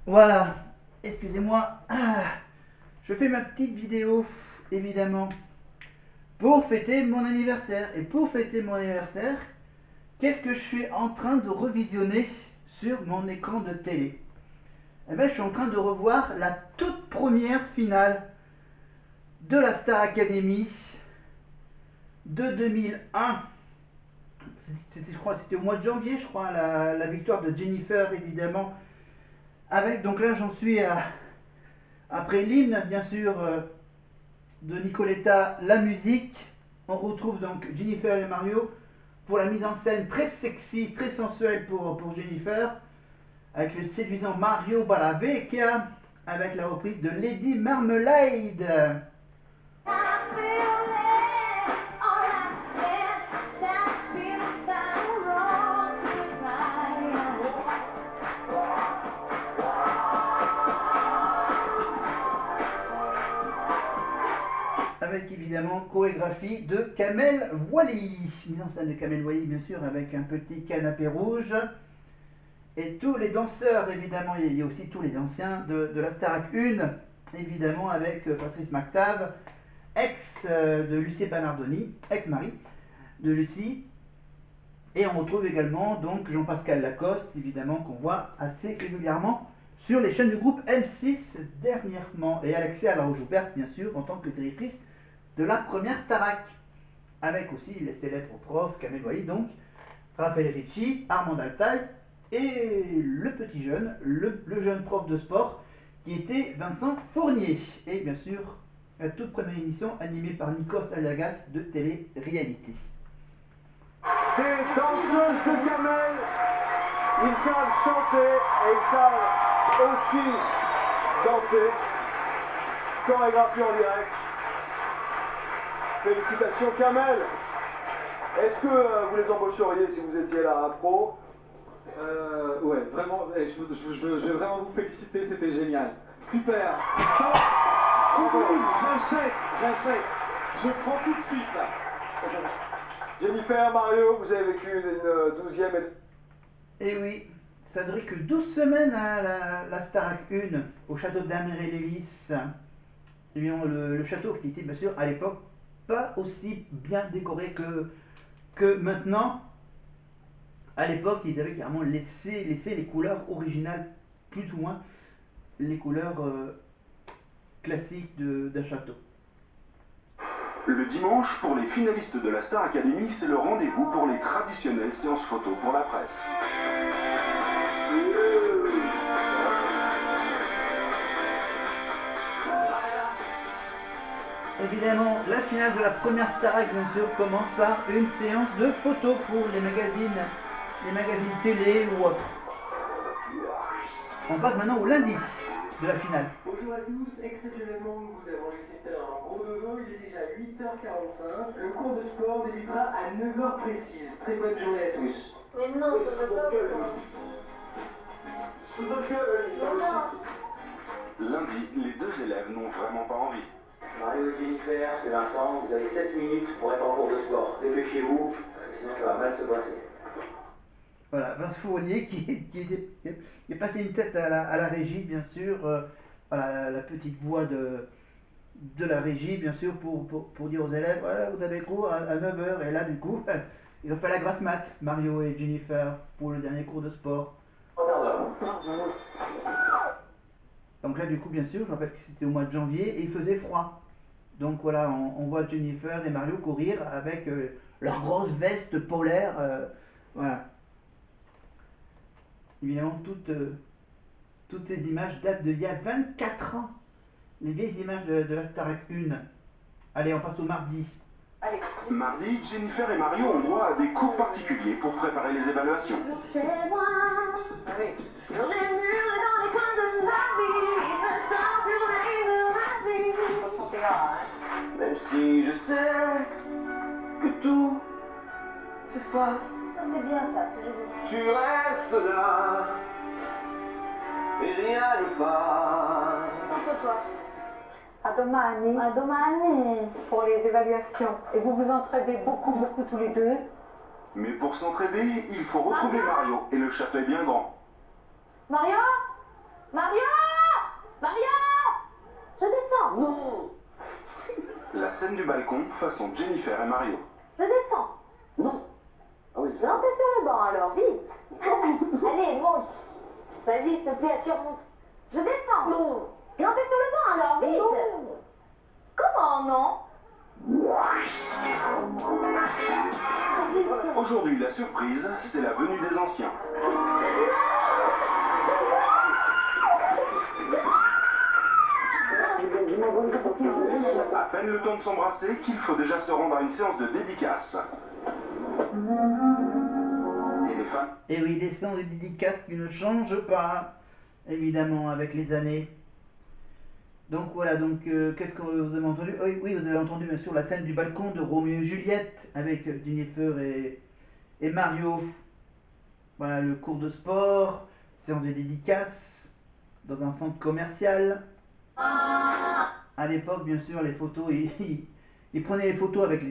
Voilà, excusez-moi. Je fais ma petite vidéo, évidemment, pour fêter mon anniversaire. Et pour fêter mon anniversaire, qu'est-ce que je suis en train de revisionner sur mon écran de télé? Eh bien, je suis en train de revoir la toute première finale de la Star Academy de 2001. C'était, je crois, c'était au mois de janvier, je crois, la victoire de Jennifer, évidemment. Avec, donc là, j'en suis après l'hymne, bien sûr, de Nicoletta, la musique. On retrouve donc Jennifer et Mario pour la mise en scène très sexy, très sensuelle pour Jennifer, avec le séduisant Mario Baravecchia, avec la reprise de Lady Marmalade. Avec évidemment chorégraphie de Kamel Wally, mise en scène de Kamel Wally bien sûr, avec un petit canapé rouge. Et tous les danseurs, évidemment, il y a aussi tous les anciens de la Starac 1, évidemment, avec Patrice McTabb, ex de Lucie Bernardoni, ex-mari de Lucie. Et on retrouve également donc Jean-Pascal Lacoste, évidemment, qu'on voit assez régulièrement sur les chaînes du groupe M6 dernièrement. Et Alexia Laroche-Joubert, bien sûr, en tant que directrice de la première Starac. Avec aussi les célèbres profs, Kamel Wally, donc, Raphaël Ricci, Armand Altaï, et le petit jeune, le jeune prof de sport, qui était Vincent Fournier. Et bien sûr, la toute première émission animée par Nikos Aliagas de télé-réalité. Des danseuses de Kamel, ils savent chanter et ils savent aussi danser. Chorégraphie en direct. Félicitations Kamel. Est-ce que vous les embaucheriez si vous étiez là pro? Ouais, vraiment, je veux vraiment vous féliciter, c'était génial. Super. J'achète. Je prends tout de suite là. Jennifer, Mario, vous avez vécu une 12e Et oui, ça durait que 12 semaines à la Starac 1, au château d'Améry-Lélis. Le château qui était bien sûr à l'époque pas aussi bien décoré que maintenant. À l'époque, ils avaient carrément laissé les couleurs originales, plus ou moins les couleurs classiques d'un château. Le dimanche, pour les finalistes de la Star Academy, c'est le rendez-vous pour les traditionnelles séances photos pour la presse. Évidemment, la finale de la première Starac, bien sûr, commence par une séance de photos pour les magazines télé ou autres. On passe maintenant au lundi de la finale. Bonjour à tous, exceptionnellement nous vous avons laissé faire un gros dodo, il est déjà 8h45. Le cours de sport débutera à 9h précise. Très bonne journée à tous. Mais non, ça ne va pas. Sous notre gueule, Lundi, les deux élèves n'ont vraiment pas envie. Mario et Jennifer, c'est Vincent, vous avez 7 minutes pour être en cours de sport. Dépêchez-vous, parce que sinon ça va mal se passer. Voilà, Vincent Fournier qui est passé une tête à la régie, bien sûr. Voilà, la petite voix de la régie, bien sûr, pour dire aux élèves, voilà, vous avez cours à 9h. Et là, du coup, ils ont fait la grasse mat, Mario et Jennifer, pour le dernier cours de sport. Donc là, du coup, bien sûr, je rappelle que c'était au mois de janvier et il faisait froid. Donc voilà, on voit Jennifer et Mario courir avec leurs grosses vestes polaires. Voilà. Évidemment, toutes ces images datent d'il y a 24 ans. Les vieilles images de la Starac 1. Allez, on passe au mardi. Allez. Mardi, Jennifer et Mario ont droit à des cours particuliers pour préparer les évaluations. Chez moi, sur les murs et dans les coins de ma vie, je me sens plus vraie de ma vie. Même si je sais que tout s'efface, C'est bien ça, ce que j'ai dit. tu restes là et rien ne passe. Contre-toi. À domani pour les évaluations. Et vous vous entraidez beaucoup tous les deux. Mais pour s'entraider, il faut retrouver Mario et le château est bien grand. Mario? Mario! Mario! Je descends! Non. La scène du balcon façon Jennifer et Mario. Je descends! Non. Ah oui. Grimpez sur le banc alors, vite! Allez, monte! Vas-y, s'il te plaît, surmonte! Je descends! Non. Grimpez sur le banc alors, vite! Non. Comment non? Aujourd'hui, la surprise, c'est la venue des anciens. À peine le temps de s'embrasser qu'il faut déjà se rendre à une séance de dédicace. Et les fans. Et oui, des séances de dédicaces qui ne changent pas, évidemment, avec les années. Donc voilà, donc qu'est-ce que vous avez entendu? Oui, vous avez entendu bien sûr la scène du balcon de Roméo et Juliette avec Jennifer et Mario. Voilà, le cours de sport, séance de dédicace dans un centre commercial. À l'époque, bien sûr, les photos, ils prenaient les photos avec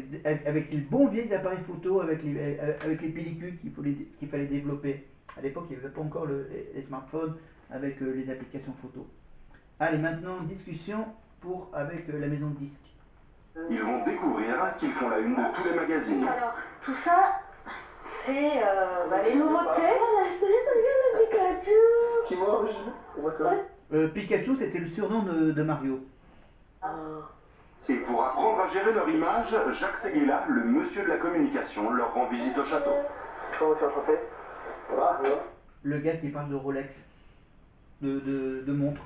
les bons vieilles appareils photo, avec les pellicules qu'il fallait développer. À l'époque, il n'y avait pas encore les smartphones avec les applications photo. Allez, maintenant, discussion avec la maison de disques. Ils vont découvrir qu'ils font la une de tous les magazines. Alors, tout ça, c'est les nouveautés. Pikachu! Qui mange? D'accord. Pikachu, c'était le surnom de Mario. Et pour apprendre à gérer leur image, Jacques Séguéla, le monsieur de la communication, leur rend visite au château. Comment tu as chanté? Voilà. Le gars qui parle de Rolex, de montre.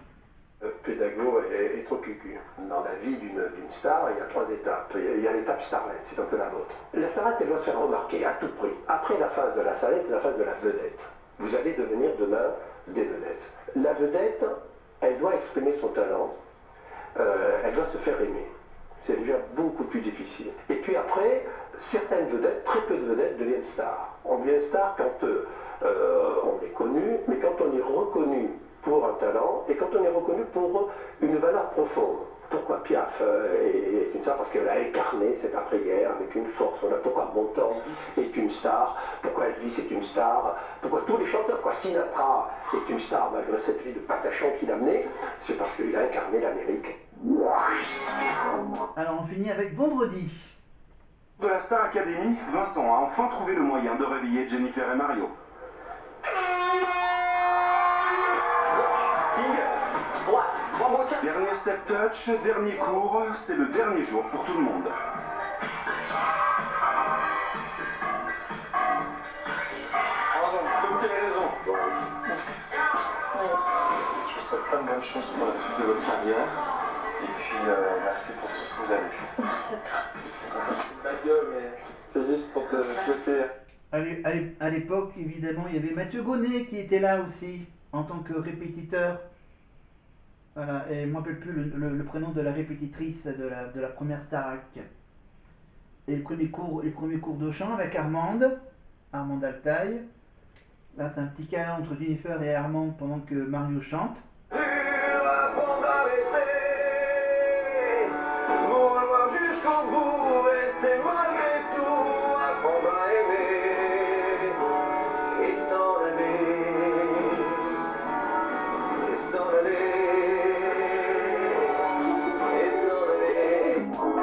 Pédago est trop cucu. Dans la vie d'une star, il y a 3 étapes. Il y a l'étape starlet, c'est un peu la vôtre. La starlet, elle doit se faire remarquer à tout prix. Après la phase de la starlet, c'est la phase de la vedette. Vous allez devenir demain des vedettes. La vedette, elle doit exprimer son talent, elle doit se faire aimer. C'est déjà beaucoup plus difficile. Et puis après, certaines vedettes, très peu de vedettes, deviennent stars. On devient star quand on est connu, mais quand on est reconnu pour un talent et quand on est reconnu pour une valeur profonde. Pourquoi Piaf est une star? Parce qu'elle a incarné cette après-guerre avec une force. Pourquoi Montand est une star? Pourquoi Elvis est une star? Pourquoi tous les chanteurs? Pourquoi Sinatra est une star malgré cette vie de patachon qu'il a menée? C'est parce qu'il a incarné l'Amérique. Alors on finit avec vendredi. De la Star Academy, Vincent a enfin trouvé le moyen de réveiller Jennifer et Mario. Dernier step touch, dernier cours, c'est le dernier jour pour tout le monde. C'est vous qui avez raison. Je vous souhaite plein de bonnes choses pour la suite de votre carrière. Et puis, merci pour tout ce que vous avez fait. Merci à toi. Ta gueule, mais c'est juste pour te souhaiter. À l'époque, évidemment, il y avait Mathieu Gonnet qui était là aussi, en tant que répétiteur. Voilà, et je ne me rappelle plus le prénom de la répétitrice de la première Starac. Et le premier cours de chant avec Armande Altaï. Là, c'est un petit câlin entre Jennifer et Armande pendant que Mario chante. Vouloir jusqu'au bout, rester malgré tout, apprendre à aimer et s'en aller, et s'en aller, et s'en aller, et s'en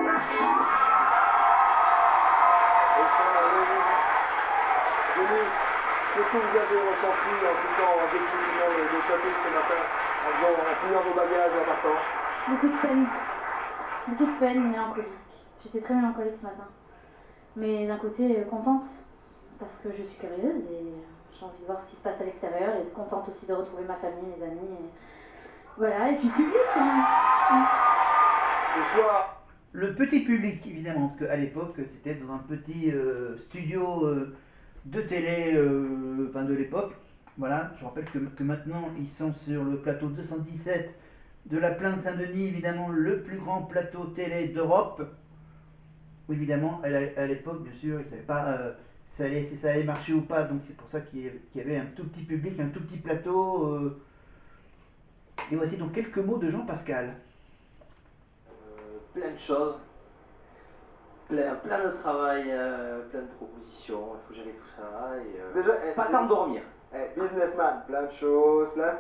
aller. Denis, qu'est-ce que vous avez ressenti en quittant définitivement le château de ce matin, en pliant vos bagages en partant? Beaucoup de peine, mélancolique. J'étais très mélancolique ce matin. Mais d'un côté, contente, parce que je suis curieuse et j'ai envie de voir ce qui se passe à l'extérieur et contente aussi de retrouver ma famille, mes amis. Et... Voilà, et puis le public quand même. Ce soir. Le petit public, évidemment, parce qu'à l'époque, c'était dans un petit studio de télé de l'époque. Voilà, je rappelle que maintenant, ils sont sur le plateau 217 de la Plaine Saint-Denis, évidemment, le plus grand plateau télé d'Europe. Évidemment, à l'époque, bien sûr, ils ne savaient pas si ça allait marcher ou pas, donc c'est pour ça qu'il y avait un tout petit public, un tout petit plateau. Et voici donc quelques mots de Jean Pascal. Plein de choses, plein de travail, plein de propositions, il faut gérer tout ça et Déjà, pas le temps de dormir. Businessman, plein de choses, plein.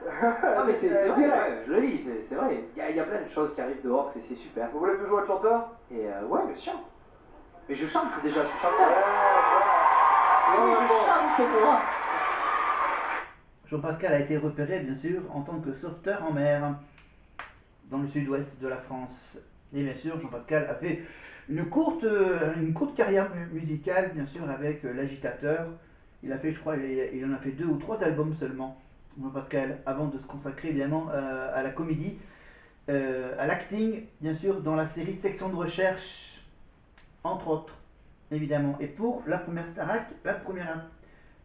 Non mais c'est vrai, Direct. ouais, je le dis, c'est vrai. Il y a plein de choses qui arrivent dehors, c'est super. Vous voulez toujours être chanteur? Et ouais, bien sûr. Mais je chante déjà, je suis chanteur. Ouais, Oui, je chante moi. Jean-Pascal a été repéré, bien sûr, en tant que sauveteur en mer dans le sud-ouest de la France. Et bien sûr, Jean-Pascal a fait une courte carrière musicale, bien sûr, avec l'Agitateur. Il a fait, je crois, il en a fait 2 ou 3 albums seulement, Jean-Pascal, avant de se consacrer évidemment à la comédie, à l'acting, bien sûr, dans la série Section de recherche, entre autres, évidemment. Et pour la première Starac,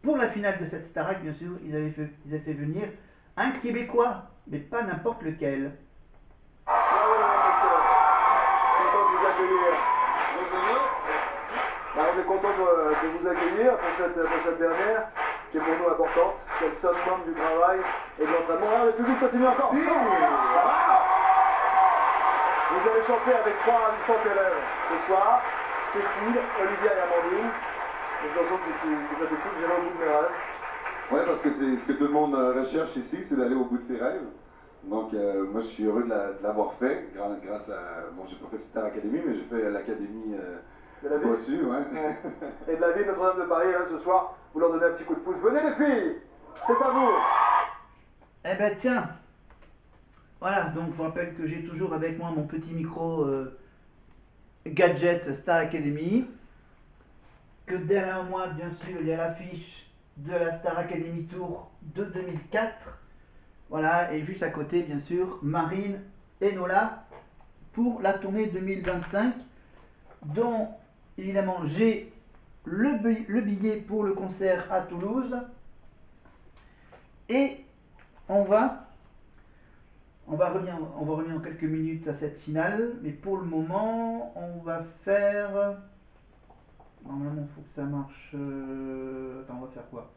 pour la finale de cette Starac, bien sûr, ils avaient fait venir un Québécois, mais pas n'importe lequel. Content de vous accueillir. Bah, on est content de vous accueillir pour cette dernière, qui est pour nous importante, qui est le summum du travail et de l'entraînement. Ah, le public continue encore. Si. Vous allez chanter avec 3 ravissants élèves ce soir, Cécile, Olivia et Amandine. Une chanson qui s'intitule J'irai au bout de mes rêves. Ouais, parce que c'est ce que tout le monde recherche ici, c'est d'aller au bout de ses rêves. Donc, moi, je suis heureux de l'avoir fait grâce à. Bon, j'ai pas fait Star Academy, mais j'ai fait l'Académie De la ville. Bossu, ouais. Et de la ville Notre-Dame de Paris, là, ce soir, vous leur donnez un petit coup de pouce. Venez les filles, c'est à vous. Eh ben tiens, voilà, donc je vous rappelle que j'ai toujours avec moi mon petit micro gadget Star Academy, que derrière moi, bien sûr, il y a l'affiche de la Star Academy Tour de 2004, voilà, et juste à côté, bien sûr, Marine et Nola pour la tournée 2025, dont, évidemment, j'ai le billet pour le concert à Toulouse, et on va revenir en quelques minutes à cette finale, mais pour le moment, on va faire... Normalement, il faut que ça marche... Attends, on va faire quoi?